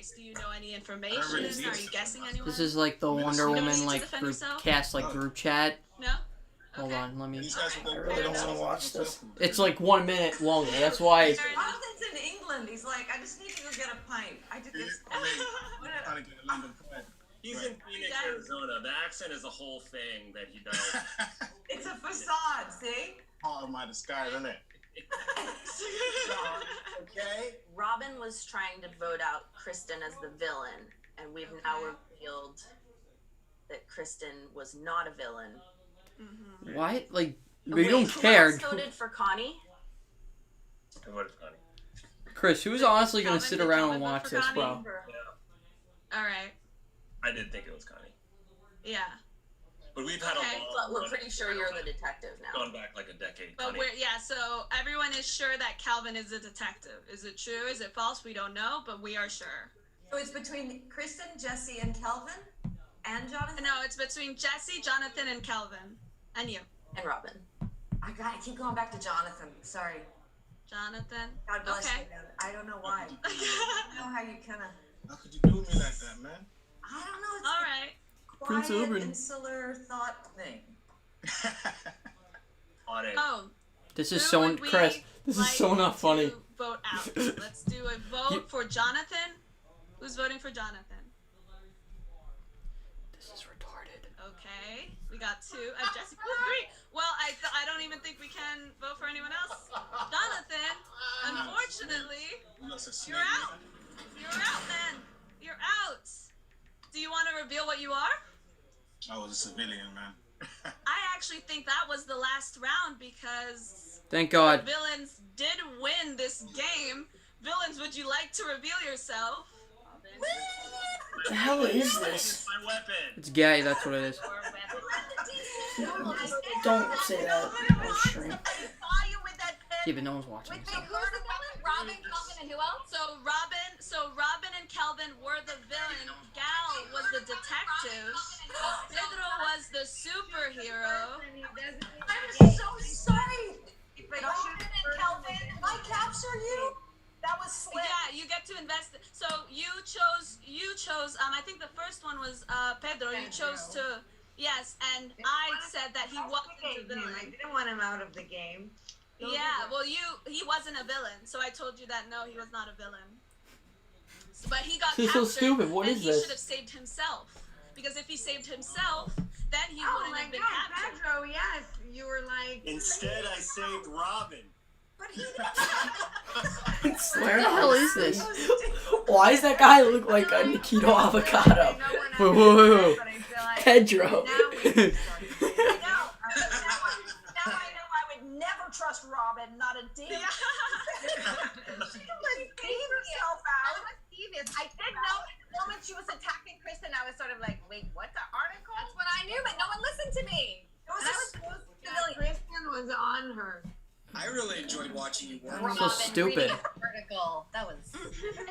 case, do you know any information? Are you guessing anyone? This is like the Wonder Woman like group cast like group chat. No. Hold on, let me. I really don't want to watch this. It's like 1 minute longer. That's why. Jonathan's in England. He's like, I just need to go get a pint. I did this. Trying to get a London pride. He's in Phoenix, Arizona. The accent is a whole thing that he does. It's a facade, see? Part of my disguise, isn't it? Okay. Robin was trying to vote out Kristen as the villain, and we've now revealed that Kristen was not a villain. Why? Like, we don't care. Who voted for Connie? I voted for Connie. Chris, who's honestly gonna sit around and watch this, bro? All right. I did think it was Connie. Yeah. But we've had a long But we're pretty sure you're the detective now. Gone back like a decade. But so everyone is sure that Calvin is a detective. Is it true? Is it false? We don't know, but we are sure. So it's between Kristen, Jesse, and Kelvin? And Jonathan? No, it's between Jesse, Jonathan, and Kelvin. And you. And Robin. I keep going back to Jonathan. Sorry. Jonathan? God bless you, man. I don't know why. I don't know how you kind of... How could you do me like that, man? I don't know. It's all right. Quiet, insular thought thing. Oh. This is so... Chris, this is so not funny. Vote out. Let's do a vote for Jonathan. Who's voting for Jonathan? This is retarded. Okay. We got 2. Jesse, 3. Well, I don't even think we can vote for anyone else. Jonathan, unfortunately, you're out. You're out, man. You're out. Do you want to reveal what you are? I was a civilian, man. I actually think that was the last round because... Thank God. The villains did win this game. Villains, would you like to reveal yourself? What the hell is this? My weapon. It's gay, that's what it is. Don't say that. Yeah, but no one's watching. Who's the villain? Robin, Calvin, and who else? So Robin and Kelvin were the villain. Gal was the detective. Pedro was the superhero. I'm so sorry. Robin and Kelvin, did I capture you? That was slick. Yeah, you get to invest. So you chose. I think the first one was Pedro. You chose to. Yes, and I said that he wasn't a villain. I didn't want him out of the game. Yeah, well, he wasn't a villain, so I told you that no, he was not a villain. But he got This is so stupid. What is this? He should have saved himself, because if he saved himself, then he wouldn't have been captured. Pedro, yes, you were like. Instead, I saved Robin. But he. What the hell is this? Why does that guy look like a Nikito avocado? Whoa. Pedro. Trust Robin, not a demon. She was deep herself out. I did know the moment she was attacking Kristen, I was sort of like, wait, what, the article? That's what I knew, but no one listened to me. Kristen was on her. I really enjoyed watching you work. So stupid. Article. That was.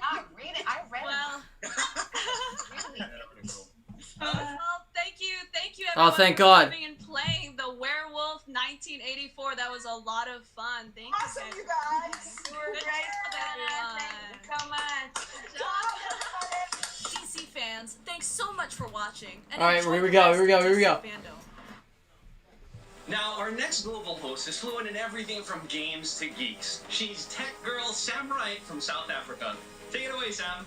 I read it. I read it. Well, thank you, Oh, everyone, thank for God. coming and playing the Werewolf 1984. That was a lot of fun. Thank awesome, you, you guys. You were Good great. job, Thank you so much. DC fans, thanks so much for watching. All right, here we go. Fandome. Now, our next global host is fluent in everything from games to geeks. She's tech girl Sam Wright from South Africa. Take it away, Sam.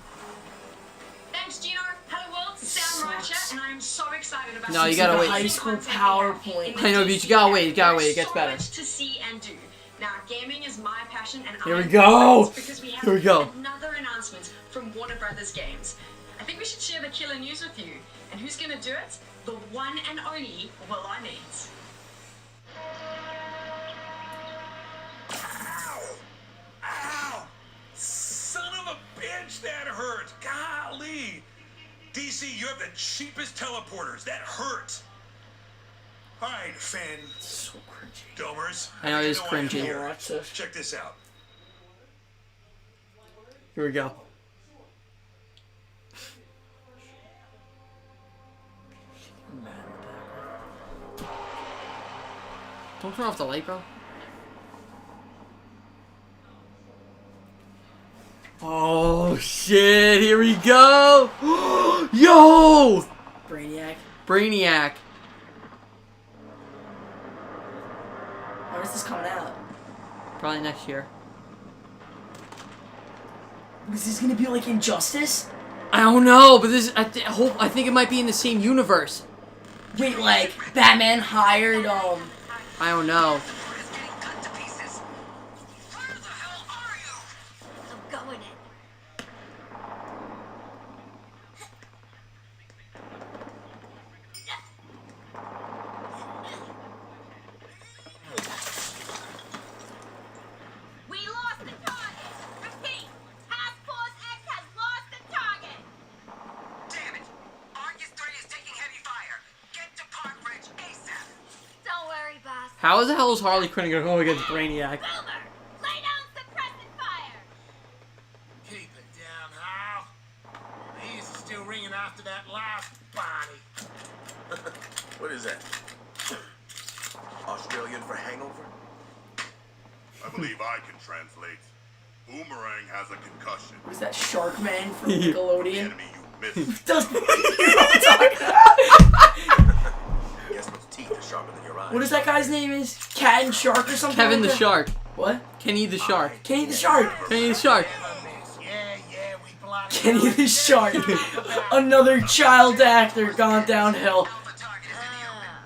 Thanks, Gino. Hello, world. Sam Rocha, and I am so excited about. No, you gotta wait. High school PowerPoint. I know, but you gotta wait. It gets better. So much to see and do. Now, gaming is my passion, and Here we go. Because we have Here we go. another announcement from Warner Brothers Games. I think we should share the killer news with you. And who's gonna do it? The one and only Will Arnett. Ow! Son of a bitch, that hurt. Golly. DC, you have the cheapest teleporters. That hurt. All right, Fan. So cringy. Domers. I know it is I'm cringy. here. Watch this. Check this out. Here we go. Don't turn off the light, bro. Oh shit! Here we go! Yo! Brainiac. Brainiac. When is this coming out? Probably next year. Was this gonna be like Injustice? I don't know, but this I think it might be in the same universe. Wait, like Batman hired I don't know. I'm going in. We lost the target. Repeat. Task Force X has lost the target. Damn it! Argus 3 is taking heavy fire. Get to Park Ridge ASAP. Don't worry, boss. How the hell is Harley Quinn gonna go against Brainiac? Boomer, lay down suppressant fire. Keep it down, Hal. The ears are still ringing after that last body. What is that? Australian for hangover? I believe I can translate. Boomerang has a concussion. was that Sharkman from The Nickelodeon? enemy you missed. Does you know what I'm talking about? Guess those teeth are sharper than your eyes. What is that guy's name? Is Cat and Shark or something? Kevin like the that? Shark. What? Kenny the Shark. Kenny the Shark. Kenny the Shark. Kenny the Shark. Another child actor gone downhill.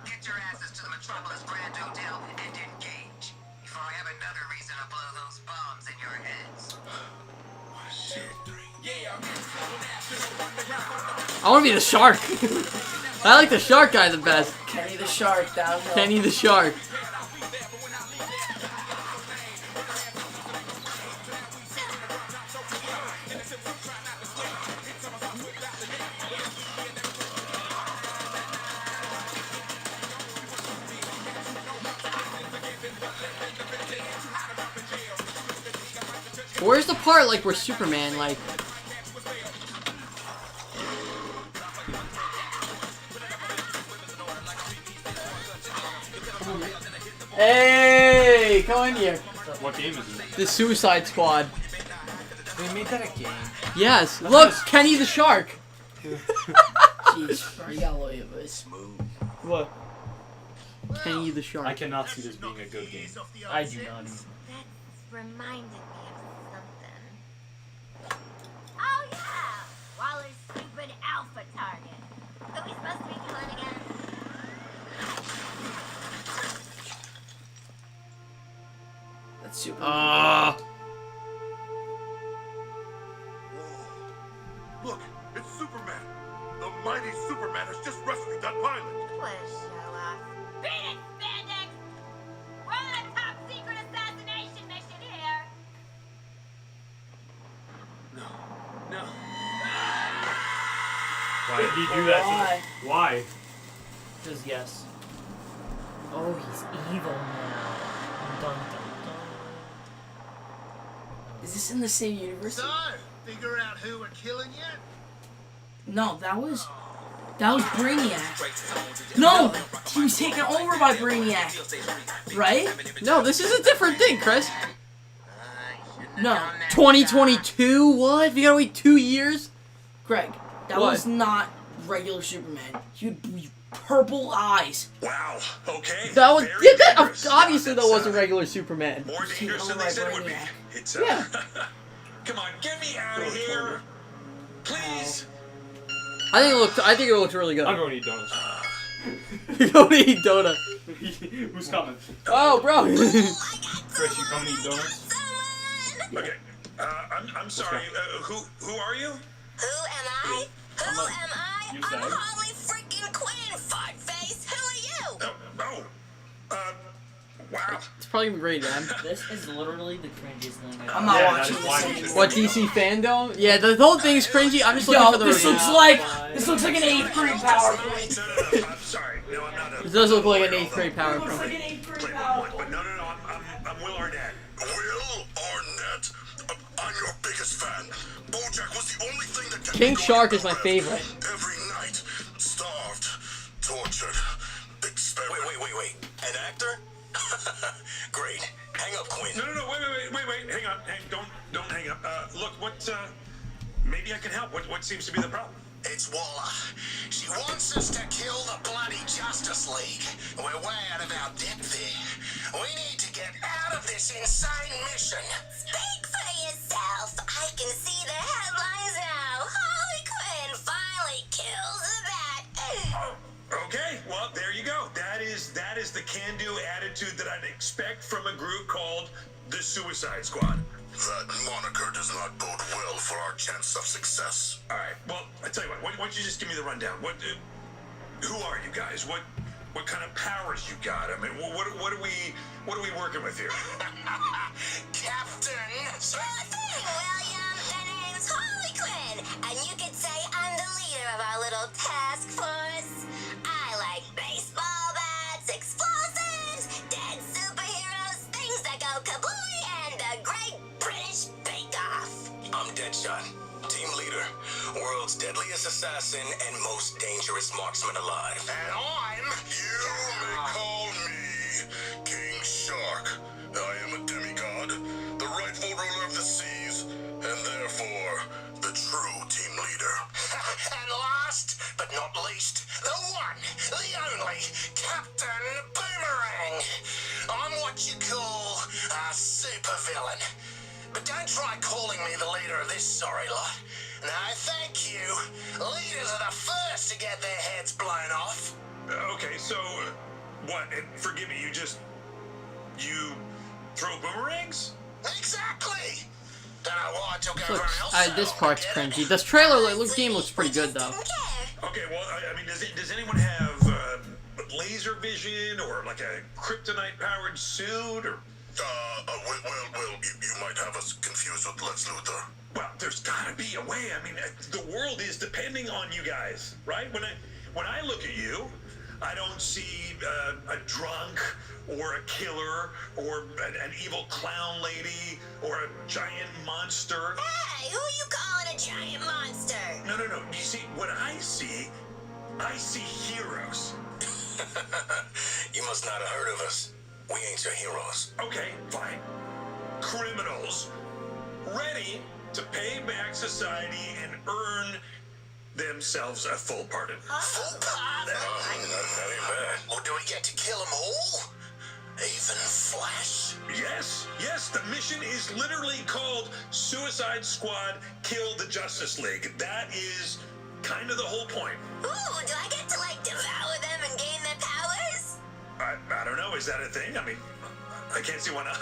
Get your asses to the Metropolis Grand Hotel and engage. Before I have another reason to blow those bombs in your heads. I want to be the shark. I like the shark guy the best. Kenny the Shark downhill. Kenny the Shark. Where's the part like where Superman like? Hey, come in here. What game is it? The Suicide Squad. They made that a game. Yes. Look, Kenny the Shark. Jeez, you gotta look at this. What? Kenny the Shark. I cannot see this being a good game. I do not. That reminded me of something. Oh yeah, Waller's stupid alpha target. Are we supposed to be killing again? That's super. Look, it's Superman. The mighty Superman has just rescued that pilot. What a show off. Beat it, Spandex! We're on a top secret assassination mission here. No. Why did he do that? Why? Because yes. Oh, he's evil now. Dun, dun, dun. Is this in the same universe? So, figure out who we're killing yet? No, that was Brainiac. No, he was taken over by Brainiac, right? No, this is a different thing, Chris. No, 2022? What? You gotta wait 2 years? Greg, that What? was not regular Superman. He had purple eyes. Wow. Okay. That was Very yeah, that, dangerous. obviously that That's, wasn't regular Superman. More dangerous than they said it would be. It's Yeah. Come on, get me out of here, please. I think it looks really good. I'm going to eat donuts. You're going to eat donut. Who's coming? Oh, bro. Chris, you coming to eat donuts? Okay. I'm sorry. Who are you? Who am I? Who am I? You I'm say. Harley freaking Quinn, fuckface. Who are you? Wow. It's probably gonna be great, man. This is literally the cringiest thing I've I'm not Yeah, watching that's why this we should- anymore. What, DC Fandome? Yeah, the whole thing is cringy. I'm just looking Yo, for the this reviews. looks like an 8th grade PowerPoint. No, I'm sorry. No, I'm not. It does look like an 8th grade It looks PowerPoint. like an 8th grade But PowerPoint. no. I'm Will Arnett. Will Arnett? I'm your biggest fan. BoJack was the only thing that kept King me going Shark at is my the favorite. Every night, starved, tortured, experiment. Wait. An actor? Great. Hang up, Quinn. No, wait. Hang on. Don't hang up. Look, maybe I can help. What seems to be the problem? It's Walla. She wants us to kill the bloody Justice League. We're way out of our depth here. We need to get out of this insane mission. Speak for yourself. I can see the headlines now. Harley Quinn finally kills the Bat. Okay, well, there you go. That is the can-do attitude that I'd expect from a group called the Suicide Squad. That moniker does not bode well for our chance of success. All right, well, I tell you what. Why don't you just give me the rundown? Who are you guys? What kind of powers you got? I mean, what are we working with here? Captain. Sure thing, William. The name's Harley Quinn, and you could say I'm the leader of our little task force. I like baseball bats, explosives, dead superheroes, things that go kablooey, and the Great British Bake Off. I'm Deadshot, team leader, world's deadliest assassin and most dangerous marksman alive. And I'm... You may call me King Shark. I am a demigod, the rightful ruler of the seas, and therefore the true team leader. And last but not least, the one, the only, Captain Boomerang. I'm what you call a supervillain. But don't try calling me the leader of this sorry lot. No, thank you. Leaders are the first to get their heads blown off. Okay, so what? And forgive me, you throw boomerangs? Exactly. Don't know why I took everyone else. This part's cringy. This trailer, game looks pretty good though. Okay, well, I mean, does anyone have laser vision or like a kryptonite-powered suit or? Well, you might have us confused with Lex Luthor. Well, there's gotta be a way. I mean, the world is depending on you guys, right? When I look at you, I don't see a drunk or a killer or an evil clown lady or a giant monster. Hey, who are you calling a giant monster? No. You see, what I see heroes. You must not have heard of us. We ain't your heroes. Okay, fine. Criminals ready to pay back society and earn themselves a full pardon. Full pardon? That ain't bad. Well, do we get to kill them all? Even Flash? Yes. The mission is literally called Suicide Squad Kill the Justice League. That is kind of the whole point. Ooh, do I get to, devour them and gain their powers? I don't know. Is that a thing? I mean, I can't see why not.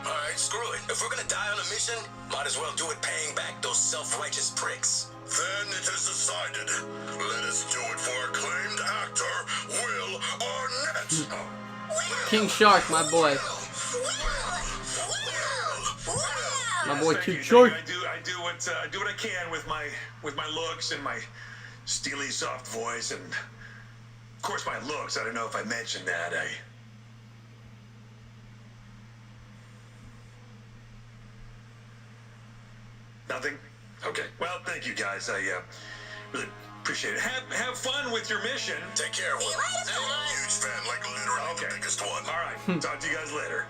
All right, screw it. If we're gonna die on a mission, might as well do it paying back those self-righteous pricks. Then it is decided. Let us do it for acclaimed actor Will Arnett. King Shark, my boy. My boy King Shark. I do what I can with my looks and my steely soft voice and of course my looks. I don't know if I mentioned that. Nothing? Okay. Well, thank you guys. I really appreciate it. Have fun with your mission. Take care, Will. Huge fan, literally the biggest one. All right. Talk to you guys later.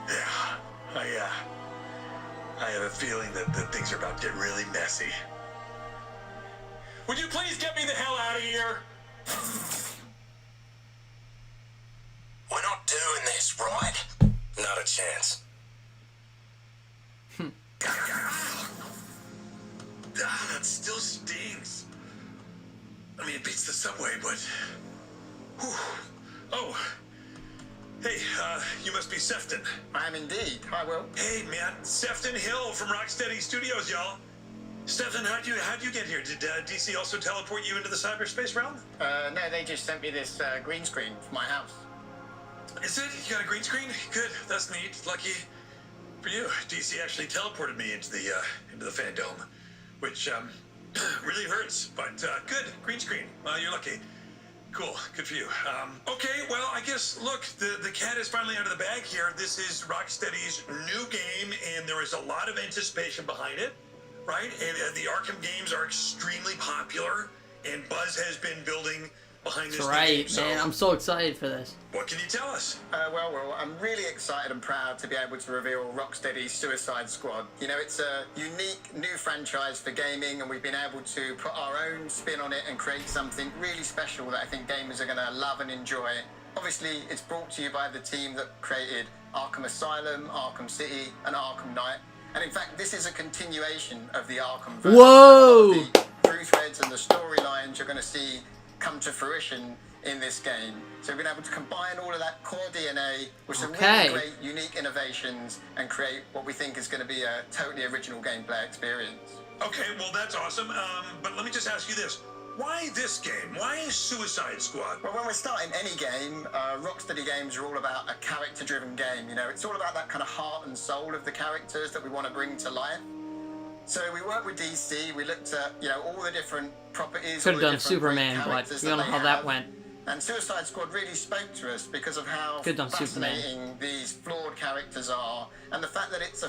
Yeah. I have a feeling that things are about to get really messy. Would you please get me the hell out of here? We're not doing this, right? Not a chance. That still stings. I mean, it beats the subway, but... Whew. Oh. Hey, you must be Sefton. I am indeed. Hi, Will. Hey, man. Sefton Hill from Rocksteady Studios, y'all. Sefton, how'd you get here? Did DC also teleport you into the cyberspace realm? No, they just sent me this green screen for my house. Is it? You got a green screen? Good. That's neat. Lucky for you. DC actually teleported me into the Fandome, which really hurts. But good. Green screen. Well, you're lucky. Cool. Good for you. Okay, well, I guess, look, the cat is finally out of the bag here. This is Rocksteady's new game, and there is a lot of anticipation behind it, right? And the Arkham games are extremely popular, and buzz has been building behind this That's new right, game. So, man. I'm so excited for this. what can you tell us? Well, I'm really excited and proud to be able to reveal Rocksteady's Suicide Squad. You know, it's a unique new franchise for gaming, and we've been able to put our own spin on it and create something really special that I think gamers are going to love and enjoy. Obviously, it's brought to you by the team that created Arkham Asylum, Arkham City, and Arkham Knight. And in fact, this is a continuation of the Arkham verse. Whoa! The through threads and the storylines you're going to see come to fruition in this game. So we've been able to combine all of that core DNA with some really great, unique innovations and create what we think is going to be a totally original gameplay experience. Okay, well, that's awesome. But let me just ask you this. Why this game? Why Suicide Squad? Well, when we're starting any game, Rocksteady games are all about a character-driven game. You know, it's all about that kind of heart and soul of the characters that we want to bring to life. So we worked with DC. We looked at, you know, all the different properties. Could have done Superman, but we don't know how that went. And Suicide Squad really spoke to us because of how fascinating these flawed characters are, and the fact that it's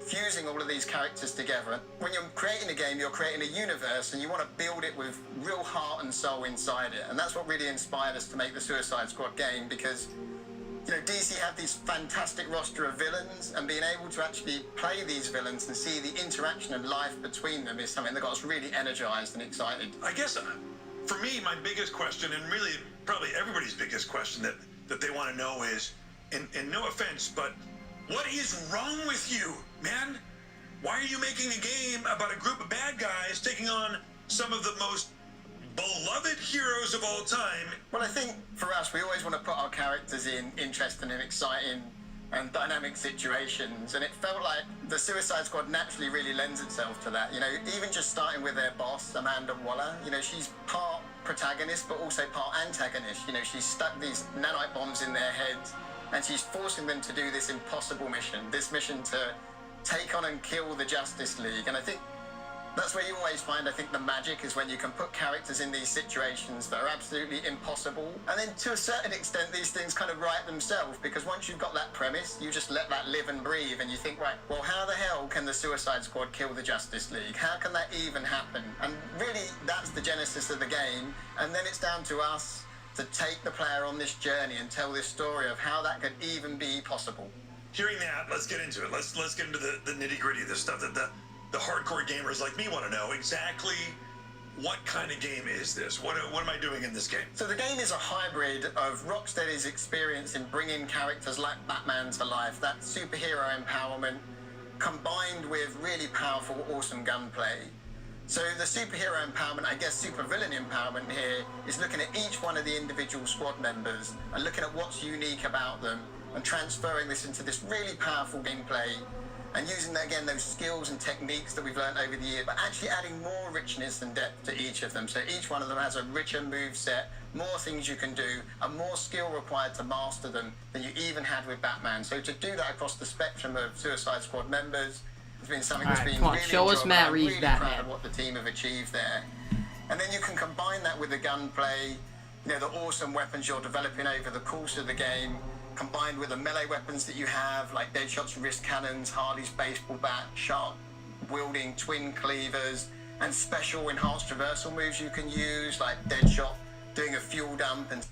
fusing all of these characters together. When you're creating a game, you're creating a universe, and you want to build it with real heart and soul inside it. And that's what really inspired us to make the Suicide Squad game, because, you know, DC have this fantastic roster of villains, and being able to actually play these villains and see the interaction and life between them is something that got us really energized and excited. I guess, for me, my biggest question, and really probably everybody's biggest question that they want to know is, and no offense, but what is wrong with you, man? Why are you making a game about a group of bad guys taking on some of the most beloved heroes of all time? Well, I think for us, we always want to put our characters in interesting and exciting and dynamic situations, and it felt like the Suicide Squad naturally really lends itself to that. You know, even just starting with their boss, Amanda Waller, you know, she's part protagonist but also part antagonist. You know, she's stuck these nanite bombs in their heads, and she's forcing them to do this impossible mission, this mission to take on and kill the Justice League. And I think that's where you always find, I think, the magic is when you can put characters in these situations that are absolutely impossible. And then to a certain extent, these things kind of write themselves, because once you've got that premise, you just let that live and breathe, and you think, right, well, how the hell can the Suicide Squad kill the Justice League? How can that even happen? And really, that's the genesis of the game. And then it's down to us to take the player on this journey and tell this story of how that could even be possible. Hearing that, let's get into it. Let's get into the nitty-gritty of this stuff that the hardcore gamers like me want to know. Exactly what kind of game is this? What am I doing in this game? So the game is a hybrid of Rocksteady's experience in bringing characters like Batman to life, that superhero empowerment, combined with really powerful, awesome gunplay. So the superhero empowerment, I guess supervillain empowerment here, is looking at each one of the individual squad members and looking at what's unique about them and transferring this into this really powerful gameplay, and using, again, those skills and techniques that we've learned over the year, but actually adding more richness and depth to each of them. So each one of them has a richer move set, more things you can do, and more skill required to master them than you even had with Batman. So to do that across the spectrum of Suicide Squad members has been something that's been really enjoyable. I'm really proud of what the team have achieved there. And then you can combine that with the gunplay, you know, the awesome weapons you're developing over the course of the game, combined with the melee weapons that you have, like Deadshot's wrist cannons, Harley's baseball bat, Shark wielding twin cleavers, and special enhanced traversal moves you can use, like Deadshot doing a fuel dump and...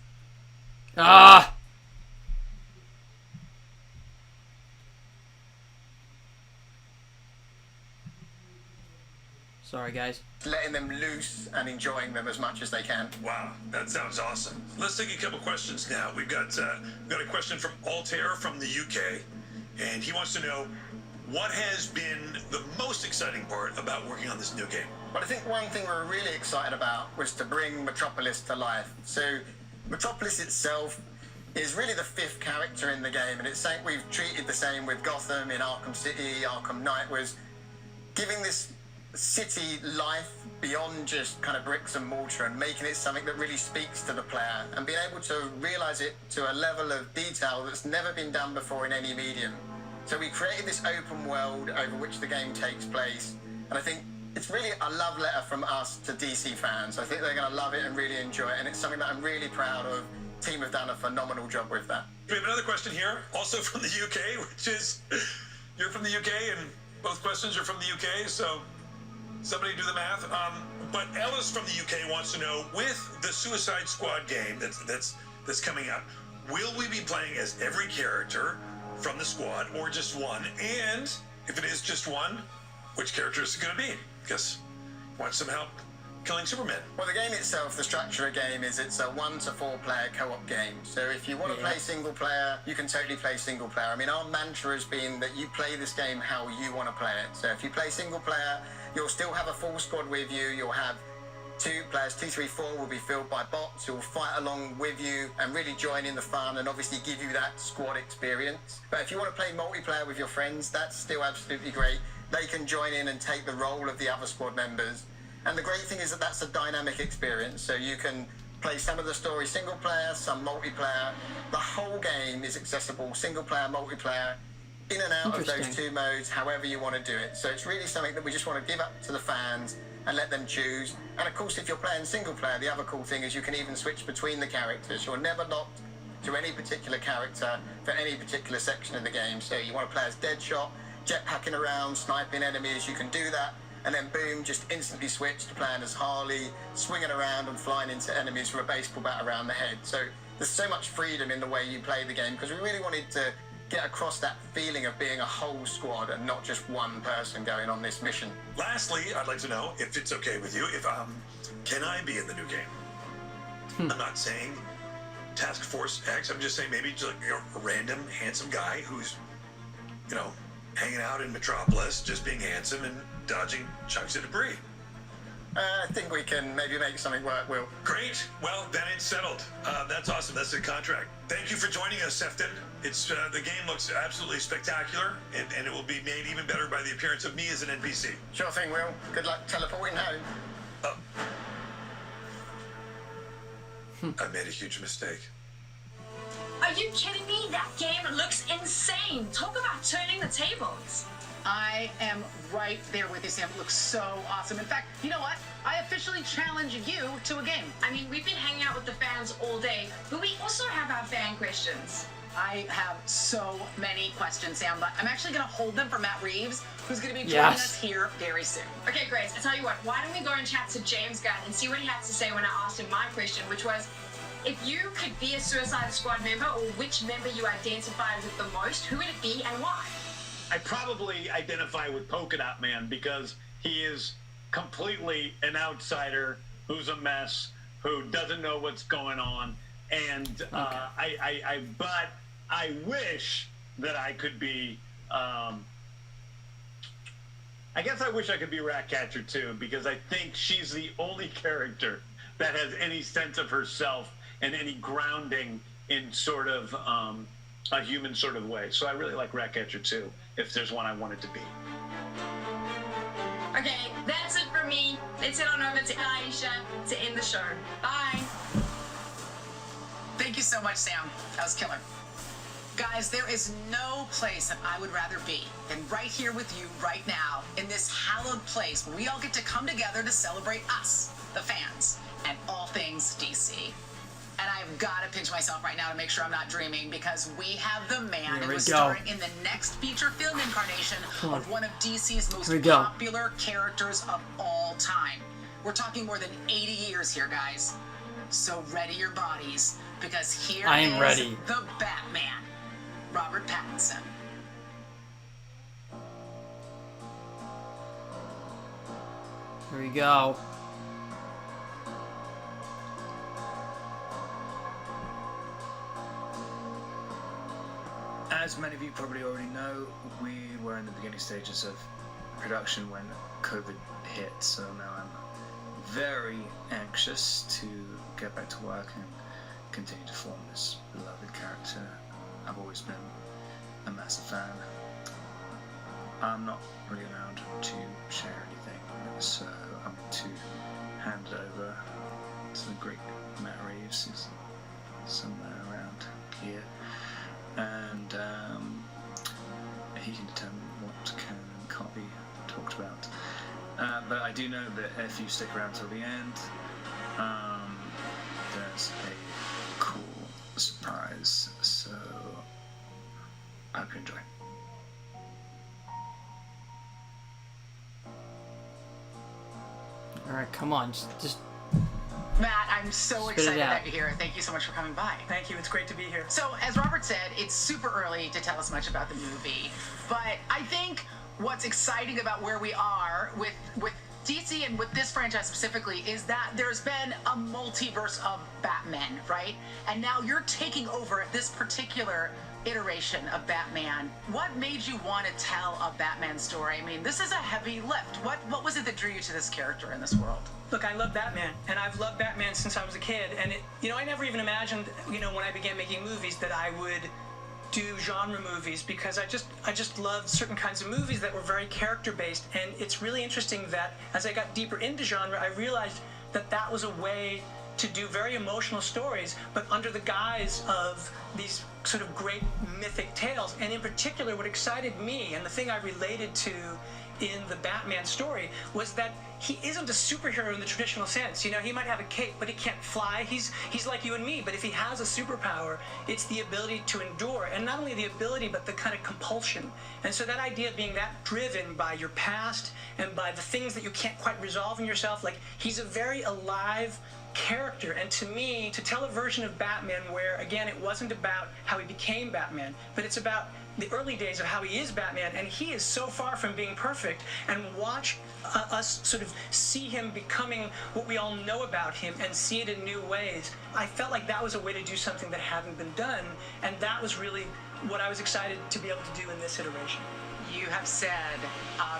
Sorry, guys. Letting them loose and enjoying them as much as they can. Wow, that sounds awesome. Let's take a couple questions now. We've got a question from Altair from the UK, and he wants to know, what has been the most exciting part about working on this new game? Well, I think one thing we were really excited about was to bring Metropolis to life. So Metropolis itself is really the fifth character in the game, and it's something we've treated the same with Gotham in Arkham City, Arkham Knight, was giving this city life beyond just kind of bricks and mortar and making it something that really speaks to the player and being able to realize it to a level of detail that's never been done before in any medium. So we created this open world over which the game takes place, and I think it's really a love letter from us to DC fans. I think they're going to love it and really enjoy it, and it's something that I'm really proud of. The team have done a phenomenal job with that. We have another question here, also from the UK, which is, you're from the UK and both questions are from the UK, so somebody do the math. But Ellis from the UK wants to know, with the Suicide Squad game that's coming up, will we be playing as every character from the squad or just one? And if it is just one, which character is it going to be? Because he wants some help killing Superman. Well, the game itself, the structure of the game is it's a 1 to 4 player co-op game. So if you want to play single player, you can totally play single player. I mean, our mantra has been that you play this game how you want to play it. So if you play single player, you'll still have a full squad with you. You'll have 2 players, 2, 3, 4 will be filled by bots who will fight along with you and really join in the fun and obviously give you that squad experience. But if you want to play multiplayer with your friends, that's still absolutely great. They can join in and take the role of the other squad members. And the great thing is that that's a dynamic experience. So you can play some of the story single player, some multiplayer. The whole game is accessible, single player, multiplayer, in and out of those 2 modes, however you want to do it. So it's really something that we just want to give up to the fans and let them choose. And of course, if you're playing single player, the other cool thing is you can even switch between the characters. You're never locked to any particular character for any particular section of the game. So you want to play as Deadshot, jetpacking around, sniping enemies, you can do that. And then boom, just instantly switch to playing as Harley, swinging around and flying into enemies with a baseball bat around the head. So there's so much freedom in the way you play the game because we really wanted to get across that feeling of being a whole squad and not just one person going on this mission. Lastly, I'd like to know if it's okay with you, if can I be in the new game? I'm not saying Task Force X, I'm just saying maybe just a random handsome guy who's, hanging out in Metropolis, just being handsome and dodging chunks of debris. I think we can maybe make something work, Will. Great. Well, then it's settled. That's awesome. That's the contract. Thank you for joining us, Sefton. It's the game looks absolutely spectacular, and it will be made even better by the appearance of me as an NPC. Sure thing, Will. Good luck teleporting home. I made a huge mistake. Are you kidding me? That game looks insane. Talk about turning the tables. I am right there with you, Sam. It looks so awesome. In fact, you know what? I officially challenge you to a game. I mean, we've been hanging out with the fans all day, but we also have our fan questions. I have so many questions, Sam, but I'm actually going to hold them for Matt Reeves, who's going to be joining us here very soon. Okay, Grace, I tell you what, why don't we go and chat to James Gunn and see what he had to say when I asked him my question, which was, if you could be a Suicide Squad member or which member you identify with the most, who would it be and why? I probably identify with Polka Dot Man because he is completely an outsider who's a mess, who doesn't know what's going on, and but I wish that I could be. I guess I wish I could be Ratcatcher too, because I think she's the only character that has any sense of herself and any grounding in sort of a human sort of way. So I really like Ratcatcher too, if there's one I wanted to be. Okay, that's it for me. Let's head on over to Aisha to end the show. Bye. Thank you so much, Sam. That was killer. Guys, there is no place that I would rather be than right here with you right now in this hallowed place where we all get to come together to celebrate us, the fans, and all things DC. And I've got to pinch myself right now to make sure I'm not dreaming because we have the man who is starring in the next feature film incarnation of one of DC's most popular characters of all time. We're talking more than 80 years here, guys. So ready your bodies because here is the Batman, Robert Pattinson. Here we go. As many of you probably already know, we were in the beginning stages of production when COVID hit, so now I'm very anxious to get back to work and continue to form this beloved character. I've always been a massive fan. I'm not really allowed to share anything, so I'm going to hand it over to the great Matt Reeves, who's somewhere around here. And he can determine what can and can't be talked about. But I do know that if you stick around till the end, there's a cool surprise. So I hope you enjoy. Alright. Alright, come on, just Matt, I'm so Spit it excited out. that you're here. Thank you so much for coming by. Thank you. It's great to be here. So, as Robert said, it's super early to tell us much about the movie, but I think what's exciting about where we are with DC and with this franchise specifically is that there's been a multiverse of Batman, right? And now you're taking over this particular iteration of Batman. What made you want to tell a Batman story? I mean, this is a heavy lift. What was it that drew you to this character in this world? Look, I love Batman, and I've loved Batman since I was a kid. And I never even imagined, when I began making movies, that I would do genre movies, because I just loved certain kinds of movies that were very character based. And it's really interesting that as I got deeper into genre, I realized that that was a way to do very emotional stories, but under the guise of these sort of great mythic tales. And in particular, what excited me, and the thing I related to in the Batman story, was that he isn't a superhero in the traditional sense. He might have a cape, but he can't fly. He's like you and me, but if he has a superpower, it's the ability to endure. And not only the ability, but the kind of compulsion. And so that idea of being that driven by your past and by the things that you can't quite resolve in yourself, like, he's a very alive character. And to me, to tell a version of Batman where, again, it wasn't about how he became Batman, but it's about the early days of how he is Batman, and he is so far from being perfect, and watch us sort of see him becoming what we all know about him and see it in new ways. I felt like that was a way to do something that hadn't been done, and that was really what I was excited to be able to do in this iteration. You have said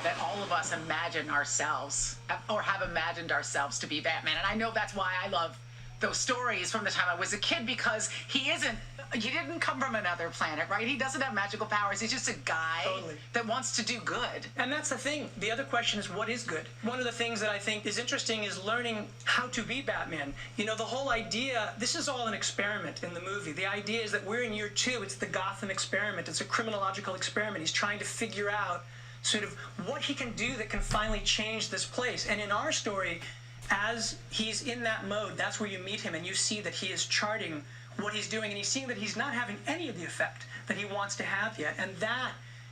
that all of us imagine ourselves, or have imagined ourselves to be Batman. And I know that's why I love those stories from the time I was a kid, because he didn't come from another planet, right? He doesn't have magical powers. He's just a guy that wants to do good. And that's the thing. The other question is, what is good? One of the things that I think is interesting is learning how to be Batman. The whole idea, this is all an experiment in the movie. The idea is that we're in year 2. It's the Gotham experiment. It's a criminological experiment. He's trying to figure out sort of what he can do that can finally change this place. And in our story, as he's in that mode, that's where you meet him, and you see that he is charting what he's doing, and he's seeing that he's not having any of the effect that he wants to have yet. And that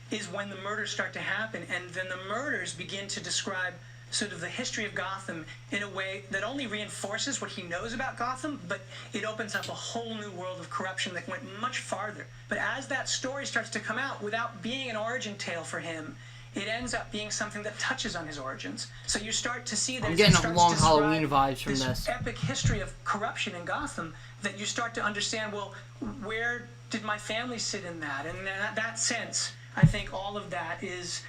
is when the murders start to happen, and then the murders begin to describe sort of the history of Gotham in a way that only reinforces what he knows about Gotham, but it opens up a whole new world of corruption that went much farther. But as that story starts to come out, without being an origin tale for him, it ends up being something that touches on his origins. So you start to see that I'm as getting it a starts long to describe Halloween vibes from this. epic history of corruption in Gotham, that you start to understand, well, where did my family sit in that? And that sense, I think all of that is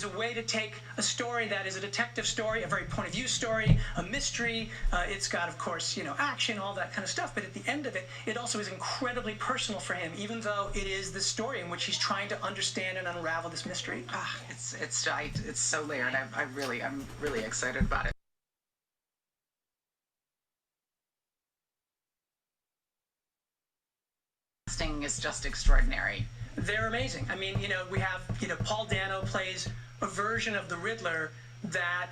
a way to take a story that is a detective story, a very point of view story, a mystery. It's got, of course, action, all that kind of stuff. But at the end of it, it also is incredibly personal for him, even though it is the story in which he's trying to understand and unravel this mystery. It's so layered. I'm really excited about it. Casting is just extraordinary. They're amazing. I mean, we have, Paul Dano plays a version of the Riddler that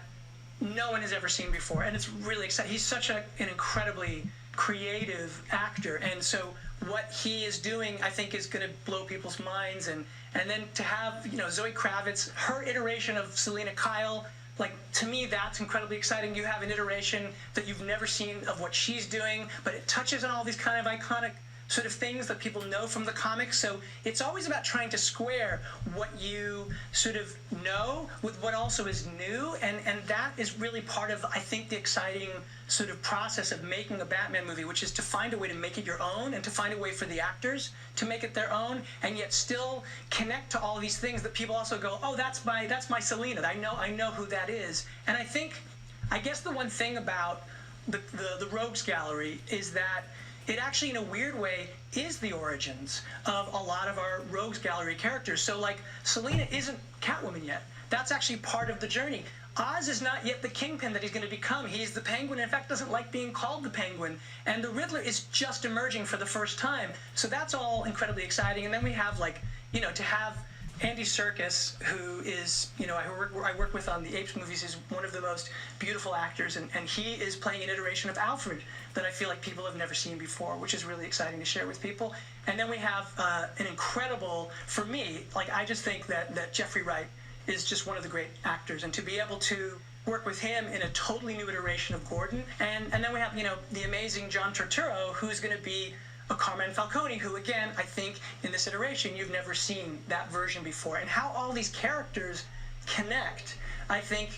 no one has ever seen before, and it's really exciting. He's such an incredibly creative actor, and so what he is doing, I think, is going to blow people's minds. And then to have, Zoe Kravitz, her iteration of Selena Kyle, like, to me, that's incredibly exciting. You have an iteration that you've never seen of what she's doing, but it touches on all these kind of iconic sort of things that people know from the comics. So it's always about trying to square what you sort of know with what also is new, and that is really part of, I think, the exciting sort of process of making a Batman movie, which is to find a way to make it your own, and to find a way for the actors to make it their own, and yet still connect to all these things that people also go, oh, that's my Selena. I know who that is. And I guess the one thing about the Rogues Gallery is that it actually, in a weird way, is the origins of a lot of our Rogues Gallery characters. So, like, Selena isn't Catwoman yet. That's actually part of the journey. Oz is not yet the Kingpin that he's going to become. He's the Penguin, in fact, doesn't like being called the Penguin. And the Riddler is just emerging for the first time. So that's all incredibly exciting. And then we have, like, to have Andy Serkis, who is, I work with on the Apes movies, is one of the most beautiful actors, and he is playing an iteration of Alfred that I feel like people have never seen before, which is really exciting to share with people. And then we have an incredible, for me, like, I just think that Jeffrey Wright is just one of the great actors, and to be able to work with him in a totally new iteration of Gordon. And then we have, the amazing John Turturro, who's going to be a Carmine Falcone, who, again, I think in this iteration, you've never seen that version before. And how all these characters connect, I think,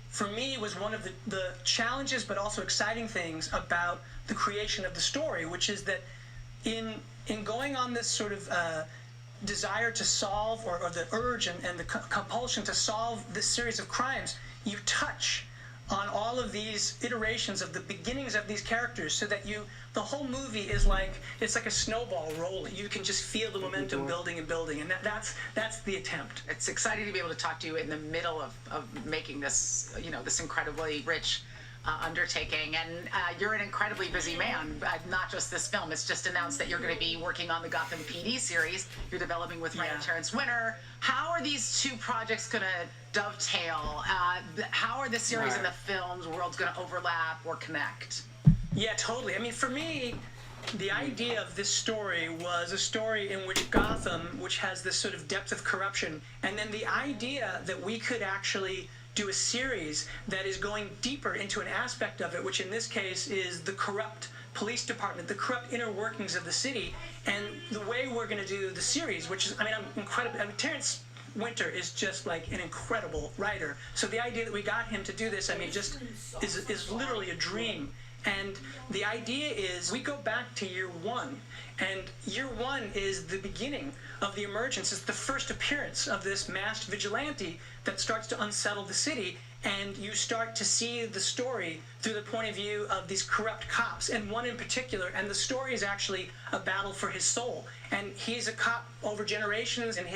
for me, was one of the challenges but also exciting things about the creation of the story, which is that in going on this sort of desire to solve, or the urge and the compulsion to solve this series of crimes, you touch on all of these iterations of the beginnings of these characters, so that the whole movie is it's like a snowball rolling. You can just feel the momentum building and building, and that's the attempt. It's exciting to be able to talk to you in the middle of making this, this incredibly rich undertaking, and you're an incredibly busy man. Not just this film. It's just announced that you're going to be working on the Gotham PD series you're developing with writer Terrence Winter. How are these two projects going to dovetail? How are the series and the films worlds going to overlap or connect? Yeah, totally. I mean, for me, the idea of this story was a story in which Gotham, which has this sort of depth of corruption, and then the idea that we could actually do a series that is going deeper into an aspect of it, which in this case is the corrupt police department, the corrupt inner workings of the city, and the way we're going to do the series, which is, I'm incredible. Terrence Winter is just like an incredible writer. So the idea that we got him to do this, just is literally a dream. And the idea is we go back to year one, and year one is the beginning of the emergence. It's the first appearance of this masked vigilante that starts to unsettle the city, and you start to see the story through the point of view of these corrupt cops, and one in particular, and the story is actually a battle for his soul. And he's a cop over generations, and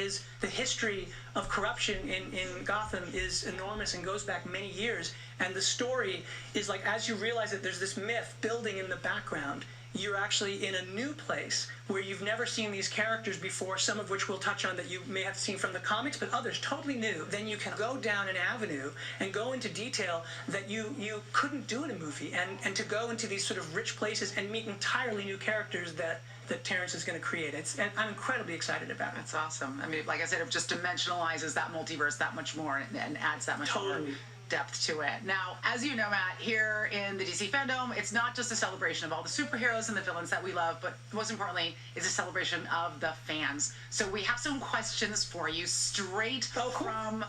the history of corruption in Gotham is enormous and goes back many years. And the story is as you realize that there's this myth building in the background, you're actually in a new place where you've never seen these characters before, some of which we'll touch on that you may have seen from the comics, but others totally new. Then you can go down an avenue and go into detail that you couldn't do in a movie, and to go into these sort of rich places and meet entirely new characters that Terrence is going to create. And I'm incredibly excited about it. That's awesome. I mean, like I said, it just dimensionalizes that multiverse that much more and adds that much more depth to it. Now, as you know, Matt, here in the DC Fandome, it's not just a celebration of all the superheroes and the villains that we love, but most importantly, it's a celebration of the fans. So we have some questions for you straight from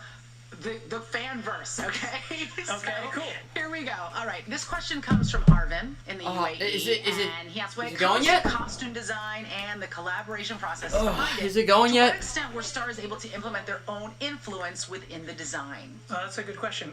the fanverse, okay? Okay, cool. Here we go. All right, this question comes from Arvin in the UAE, and he asks, when it comes to costume design and the collaboration process behind it, is it going yet? To what extent were stars able to implement their own influence within the design? That's a good question.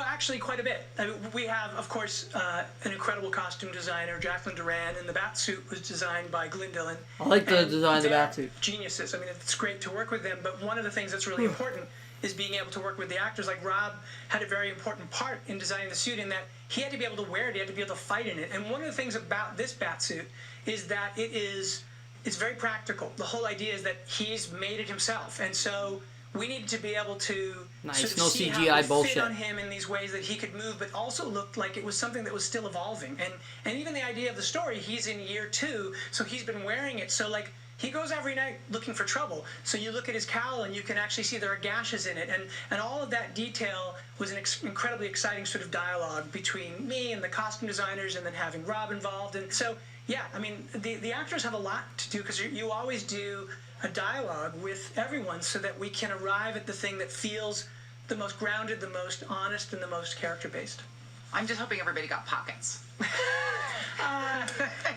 Actually quite a bit. We have, of course, an incredible costume designer, Jacqueline Duran, and the Batsuit was designed by Glyn Dillon. I like the design of the Batsuit. Geniuses. It's great to work with them, but one of the things that's really important is being able to work with the actors. Like Rob had a very important part in designing the suit, in that he had to be able to wear it, he had to be able to fight in it. And one of the things about this Batsuit is that it's very practical. The whole idea is that he's made it himself, and so we needed to be able to sort of see how it would fit on him in these ways that he could move, but also looked like it was something that was still evolving. And even the idea of the story, he's in year 2, so he's been wearing it. So he goes every night looking for trouble. So you look at his cowl and you can actually see there are gashes in it. And all of that detail was an incredibly exciting sort of dialogue between me and the costume designers, and then having Rob involved. And so, yeah, the actors have a lot to do, because you always do a dialogue with everyone so that we can arrive at the thing that feels the most grounded, the most honest, and the most character-based. I'm just hoping everybody got pockets.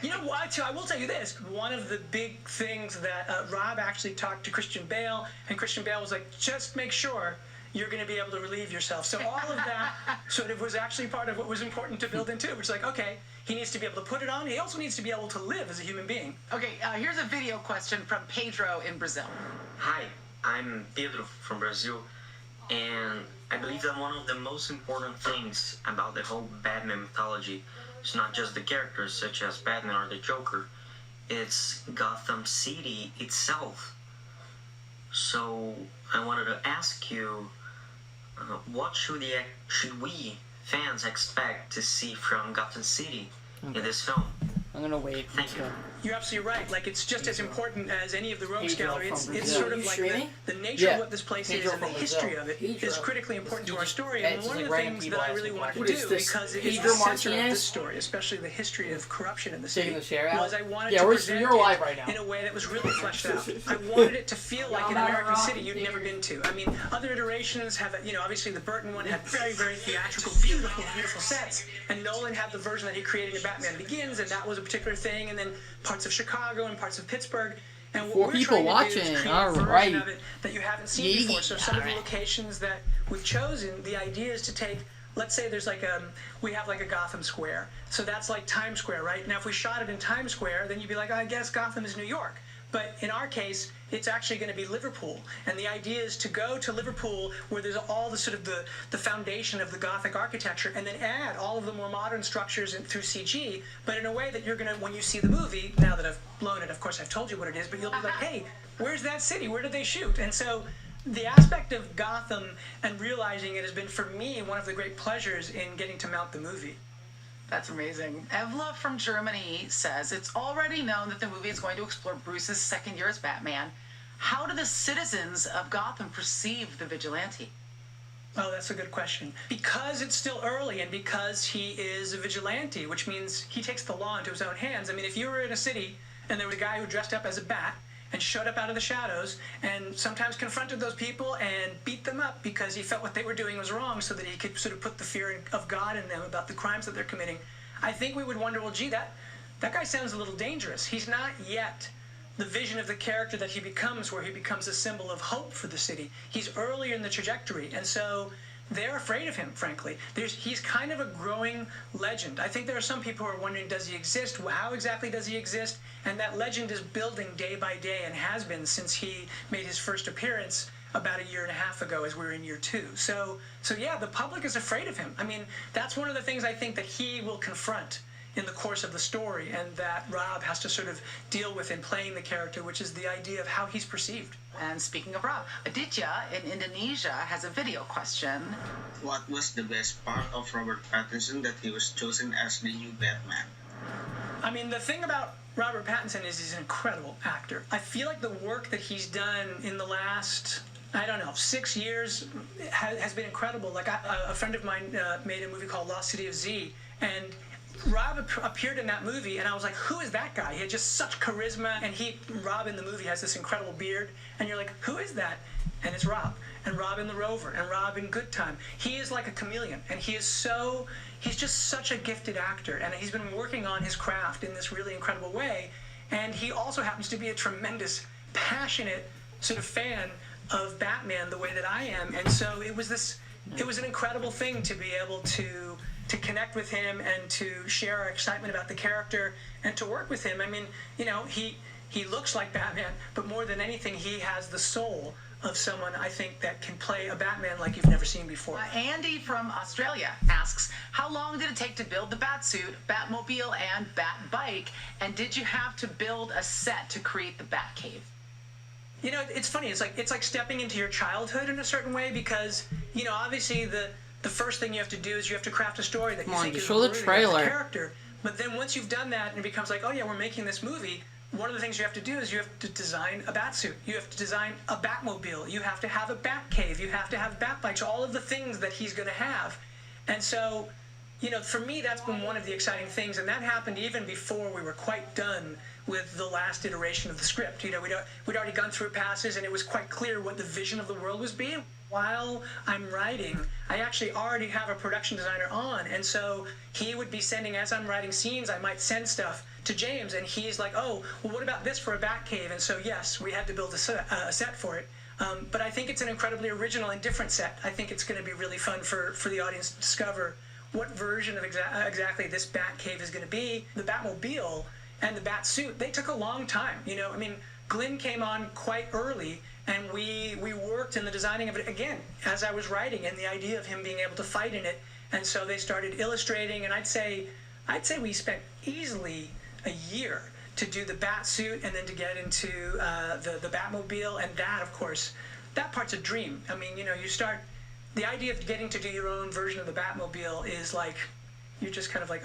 You know what, too? I will tell you this. One of the big things that Rob actually talked to Christian Bale, and Christian Bale was like, just make sure you're going to be able to relieve yourself. So all of that sort of was actually part of what was important to build into it, which is like, okay, he needs to be able to put it on. He also needs to be able to live as a human being. Okay, here's a video question from Pedro in Brazil. Hi, I'm Pedro from Brazil, and I believe that one of the most important things about the whole Batman mythology is not just the characters such as Batman or the Joker, it's Gotham City itself. So I wanted to ask you, what should we fans expect to see from Gotham City in this film? I'm gonna wait. Thank you. you're absolutely right. Like, it's just as important as any of the Rogues Pedro Gallery. It's from it's Brazil. sort Are of you like streaming? the nature Yeah. of what this place Pedro is and the from history Brazil. of it Pedro. is critically important to our story. Yeah, And it's one just of like the random things people that I asking really wanted to What do, is this, because it is Pedro the center of Martinez? this story, especially the history of corruption in the city, Taking the share out? was I wanted Yeah, to we're- present you're live right now. it in a way that was really fleshed out. I wanted it to feel like an Y'all American rock city you'd here. never been to. I mean, other iterations have, obviously the Burton one had very, very theatrical, beautiful, beautiful sets. And Nolan had the version that he created in Batman Begins, and that was a particular thing. And then parts of Chicago and parts of Pittsburgh. And what 4 we're people trying to do is watching. create All a version right. of it that you haven't seen Yeah, before. So some of the alright. locations that we've chosen, the idea is to take, let's say there's like we have like a Gotham Square. So that's like Times Square, right? Now if we shot it in Times Square, then you'd be like, I guess Gotham is New York. But in our case, it's actually going to be Liverpool. And the idea is to go to Liverpool where there's all the sort of the foundation of the Gothic architecture, and then add all of the more modern structures through CG, but in a way that you're going to, when you see the movie, now that I've blown it, of course I've told you what it is, but you'll be like, hey, where's that city? Where did they shoot? And so the aspect of Gotham and realizing it has been, for me, one of the great pleasures in getting to mount the movie. That's amazing. Evla from Germany says, it's already known that the movie is going to explore Bruce's second year as Batman. How do the citizens of Gotham perceive the vigilante? Oh, that's a good question. Because it's still early and because he is a vigilante, which means he takes the law into his own hands. I mean, if you were in a city and there was a guy who dressed up as a bat and showed up out of the shadows and sometimes confronted those people and beat them up because he felt what they were doing was wrong so that he could sort of put the fear of God in them about the crimes that they're committing, I think we would wonder, well, gee, that guy sounds a little dangerous. He's not yet the vision of the character that he becomes, where he becomes a symbol of hope for the city. He's earlier in the trajectory, and so they're afraid of him, frankly. He's kind of a growing legend. I think there are some people who are wondering, does he exist? How exactly does he exist? And that legend is building day by day and has been since he made his first appearance about a year and a half ago as we were in year 2. So yeah, the public is afraid of him. I mean, that's one of the things I think that he will confront in the course of the story, and that Rob has to sort of deal with in playing the character, which is the idea of how he's perceived. And speaking of Rob, Aditya in Indonesia has a video question. What was the best part of Robert Pattinson that he was chosen as the new Batman? I mean, the thing about Robert Pattinson is he's an incredible actor. I feel like the work that he's done in the last, I don't know, 6 years has been incredible. Like a friend of mine made a movie called Lost City of Z, and Rob appeared in that movie, and I was like, who is that guy? He had just such charisma, and Rob in the movie has this incredible beard, and you're like, who is that? And it's Rob, and Rob in The Rover, and Rob in Good Time. He is like a chameleon, and he's just such a gifted actor, and he's been working on his craft in this really incredible way, and he also happens to be a tremendous, passionate sort of fan of Batman the way that I am, and so it was an incredible thing to be able to connect with him and to share our excitement about the character and to work with him. I mean, he looks like Batman, but more than anything, he has the soul of someone, I think, that can play a Batman like you've never seen before. Andy from Australia asks, how long did it take to build the Batsuit, Batmobile, and Batbike? And did you have to build a set to create the Batcave? It's funny. It's like stepping into your childhood in a certain way, because, obviously the first thing you have to do is you have to craft a story that you think is show the worthy of trailer. the character. But then once you've done that and it becomes like, oh yeah, we're making this movie, one of the things you have to do is you have to design a Batsuit. You have to design a Batmobile. You have to have a Batcave. You have to have Batbikes, all of the things that he's going to have. And so, for me, that's been one of the exciting things, and that happened even before we were quite done with the last iteration of the script. We'd already gone through passes, and it was quite clear what the vision of the world was being. While I'm writing, I actually already have a production designer on, and so he would be sending, as I'm writing scenes, I might send stuff to James, and he's like, oh, well, what about this for a Batcave? And so, yes, we had to build a set for it. But I think it's an incredibly original and different set. I think it's going to be really fun for the audience to discover what version of exactly this Batcave is going to be. The Batmobile and the Batsuit, they took a long time. I mean, Glenn came on quite early, and we worked in the designing of it, again, as I was writing, and the idea of him being able to fight in it. And so they started illustrating, and I'd say we spent easily a year to do the Batsuit and then to get into the Batmobile, and that, of course, that part's a dream. I mean, the idea of getting to do your own version of the Batmobile is like, you're just kind of like,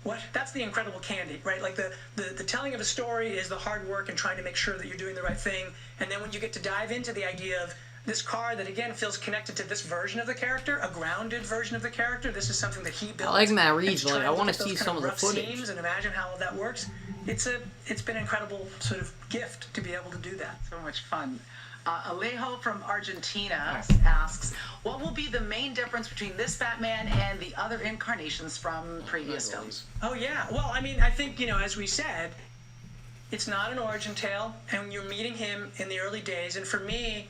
What? That's the incredible candy, right? Like the telling of a story is the hard work and trying to make sure that you're doing the right thing. And then when you get to dive into the idea of this car that, again, feels connected to this version of the character, a grounded version of the character, this is something that he built. I like Matt Reeves. Like, I want to see some of the rough footage. Seams and imagine how all that works. It's been an incredible sort of gift to be able to do that. So much fun. Alejo from Argentina asks, what will be the main difference between this Batman and the other incarnations from previous films? Oh, yeah. Well, I mean, I think, as we said, it's not an origin tale, and you're meeting him in the early days. And for me,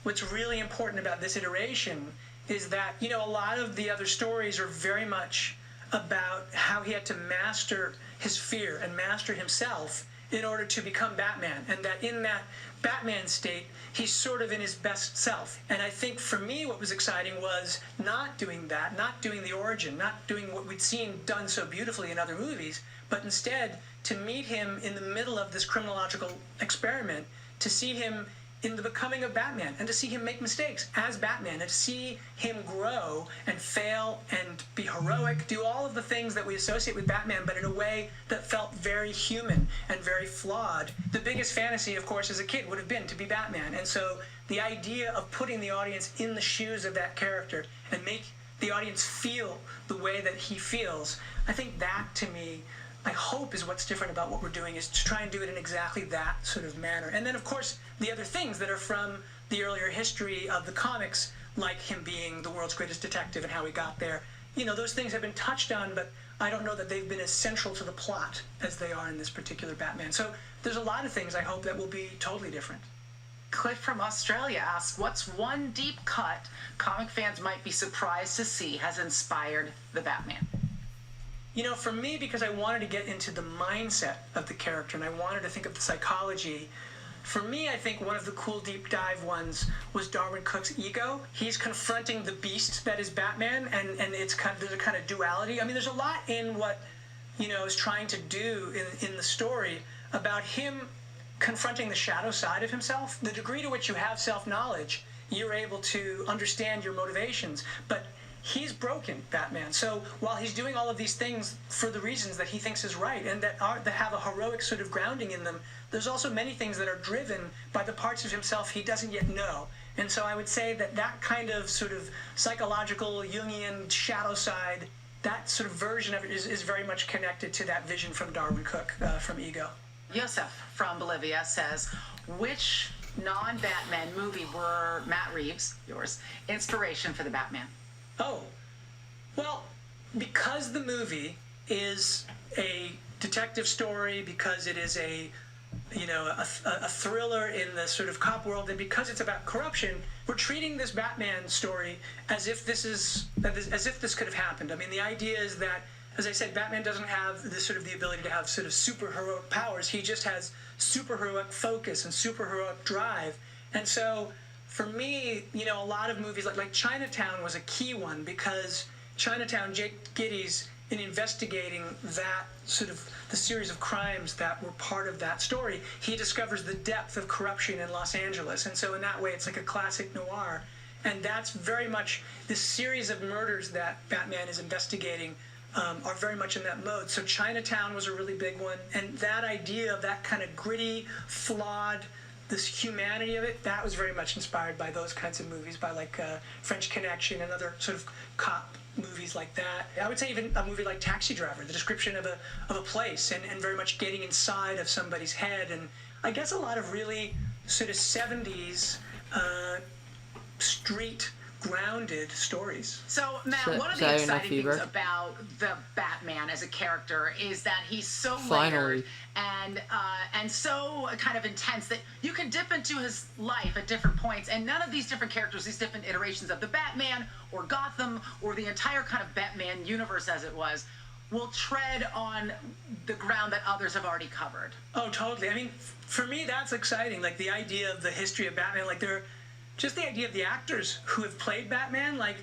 what's really important about this iteration is that, a lot of the other stories are very much about how he had to master his fear and master himself in order to become Batman, and that in that Batman state, he's sort of in his best self. And I think for me what was exciting was not doing that, not doing the origin, not doing what we'd seen done so beautifully in other movies, but instead to meet him in the middle of this criminological experiment, to see him in the becoming of Batman, and to see him make mistakes as Batman, and to see him grow and fail and be heroic, do all of the things that we associate with Batman, but in a way that felt very human and very flawed. The biggest fantasy, of course, as a kid would have been to be Batman, and so the idea of putting the audience in the shoes of that character and make the audience feel the way that he feels, I think that, to me, I hope is what's different about what we're doing, is to try and do it in exactly that sort of manner. And then, of course, the other things that are from the earlier history of the comics, like him being the world's greatest detective and how he got there, those things have been touched on, but I don't know that they've been as central to the plot as they are in this particular Batman. So there's a lot of things I hope that will be totally different. Cliff from Australia asks, what's one deep cut comic fans might be surprised to see has inspired the Batman? For me, because I wanted to get into the mindset of the character and I wanted to think of the psychology, for me, I think one of the cool deep dive ones was Darwin Cook's ego. He's confronting the beast that is Batman, and there's a kind of duality. I mean, there's a lot in what, is trying to do in the story about him confronting the shadow side of himself. The degree to which you have self-knowledge, you're able to understand your motivations, but he's broken, Batman. So while he's doing all of these things for the reasons that he thinks is right and that have a heroic sort of grounding in them, there's also many things that are driven by the parts of himself he doesn't yet know. And so I would say that kind of sort of psychological Jungian shadow side, that sort of version of it is very much connected to that vision from Darwin Cook, from Ego. Yosef from Bolivia says, which non-Batman movie were Matt Reeves, yours, inspiration for the Batman? Oh, well, because the movie is a detective story, because it is a thriller in the sort of cop world, and because it's about corruption, we're treating this Batman story as if this could have happened. I mean, the idea is that, as I said, Batman doesn't have the ability to have sort of superheroic powers. He just has superheroic focus and superheroic drive, and so. For me, a lot of movies like Chinatown was a key one, because Chinatown, Jake Gittes, in investigating that sort of the series of crimes that were part of that story, he discovers the depth of corruption in Los Angeles. And so in that way, it's like a classic noir. And that's very much the series of murders that Batman is investigating are very much in that mode. So Chinatown was a really big one. And that idea of that kind of gritty, flawed, this humanity of it, that was very much inspired by those kinds of movies, by like French Connection and other sort of cop movies like that. I would say even a movie like Taxi Driver, the description of a place and very much getting inside of somebody's head. And I guess a lot of really sort of 70s street grounded stories. So, Matt, one of the exciting things about the Batman as a character is that he's so layered and so kind of intense that you can dip into his life at different points, and none of these different characters, these different iterations of the Batman or Gotham or the entire kind of Batman universe as it was, will tread on the ground that others have already covered. Oh, totally. I mean, for me, that's exciting. Like the idea of the history of Batman, like just the idea of the actors who have played Batman, like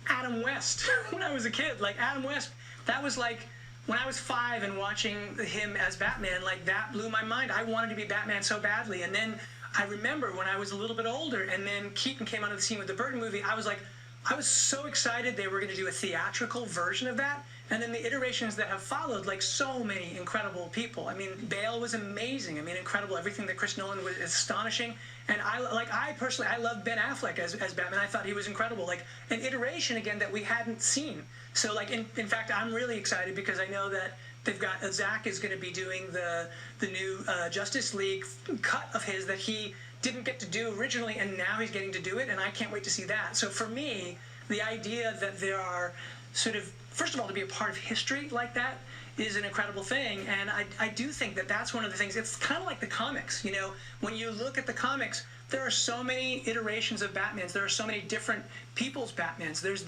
Adam West, when I was a kid, like Adam West, that was like, when I was 5 and watching him as Batman, like that blew my mind. I wanted to be Batman so badly. And then I remember when I was a little bit older and then Keaton came onto the scene with the Burton movie, I was so excited they were going to do a theatrical version of that. And then the iterations that have followed, like so many incredible people. I mean, Bale was amazing. I mean, incredible. Everything that Chris Nolan was astonishing. And I personally, I love Ben Affleck as Batman. I thought he was incredible. Like an iteration again that we hadn't seen. So like, in fact, I'm really excited because I know that they've got Zach is going to be doing the new Justice League cut of his that he didn't get to do originally, and now he's getting to do it, and I can't wait to see that. So for me, the idea that there are sort of, first of all, to be a part of history like that is an incredible thing, and I do think that that's one of the things. It's kind of like the comics, you know, when you look at the comics, there are so many iterations of Batmans. There are so many different people's Batmans. There's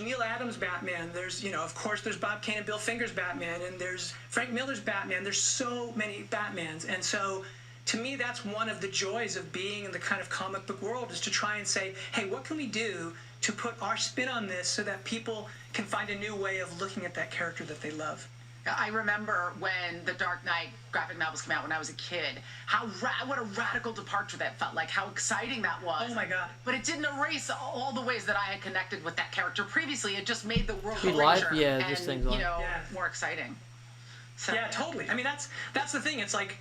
Neil Adams' Batman. There's, you know, of course, there's Bob Kane and Bill Finger's Batman, and there's Frank Miller's Batman. There's so many Batmans, and so to me, that's one of the joys of being in the kind of comic book world, is to try and say, hey, what can we do to put our spin on this so that people can find a new way of looking at that character that they love. I remember when the Dark Knight graphic novels came out when I was a kid, what a radical departure that felt like, how exciting that was. Oh my God. But it didn't erase all the ways that I had connected with that character previously. It just made the world We live? richer Yeah, and, this thing's on. you know, more exciting. So, yeah, totally. I mean, that's the thing. It's like,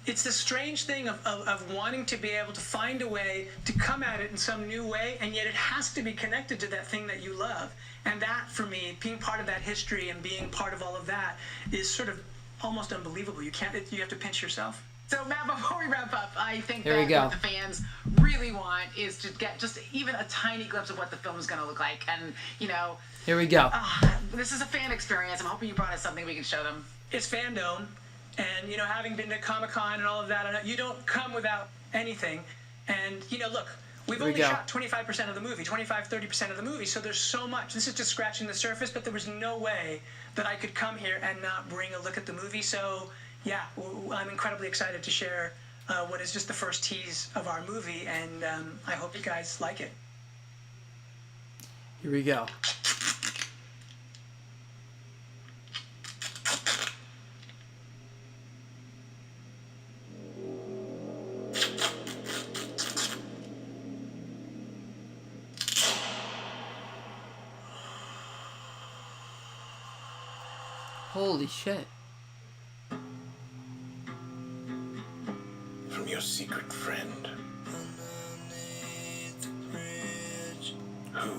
it's the strange thing of wanting to be able to find a way to come at it in some new way, and yet it has to be connected to that thing that you love. And that, for me, being part of that history and being part of all of that is sort of almost unbelievable. You have to pinch yourself. So, Matt, before we wrap up, I think Here we that go. what the fans really want is to get just even a tiny glimpse of what the film is going to look like. And, you know, Here we go. this is a fan experience. I'm hoping you brought us something we can show them. It's Fandome, and, you know, having been to Comic-Con and all of that, you don't come without anything. And, you know, look, we've only shot 25% of the movie, 25-30% of the movie, so there's so much. This is just scratching the surface, but there was no way that I could come here and not bring a look at the movie. So, yeah, I'm incredibly excited to share what is just the first tease of our movie, and I hope you guys like it. Here we go. Holy shit. From your secret friend. Who?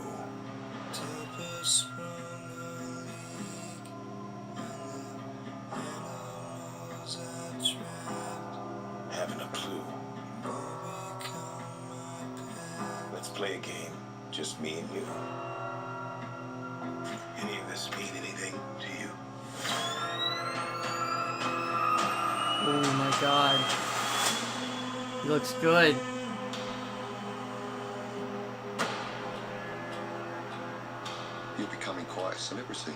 Haven't a clue. Let's play a game. Just me and you. Any of this mean anything to you? Oh my god. He looks good. You're becoming quite a celebrity.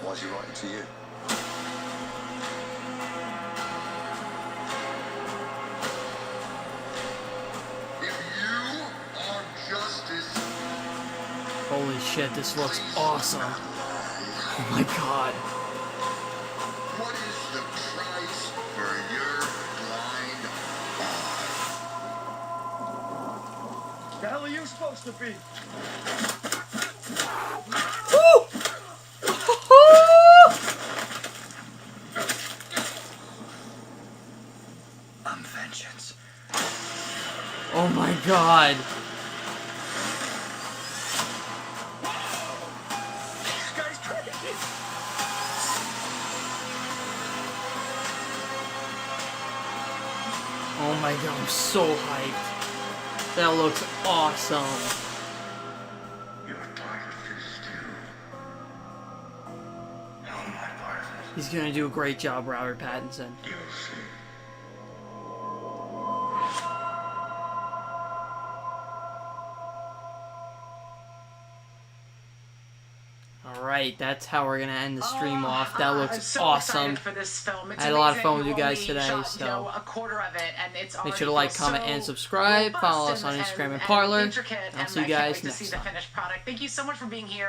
Why is he writing to you? Holy shit, this looks awesome. Oh my god. What is the price for your blind eye? The hell are you supposed to be? I'm vengeance. Oh my god. Oh my god, I'm so hyped. That looks awesome. You're part of this too. How am I part of it? He's gonna do a great job, Robert Pattinson. You'll see. Alright, that's how we're gonna end the stream off. That looks I'm so awesome. excited for this film. It's I had a lot of amazing. fun with you We've guys only today, shot, so you know, a quarter of it, and it's make sure to already like, comment, so and subscribe. Follow us on robust Instagram and and Parlor. intricate, I'll and see you I can't guys wait to next see time. the finished product. Thank you so much for being here.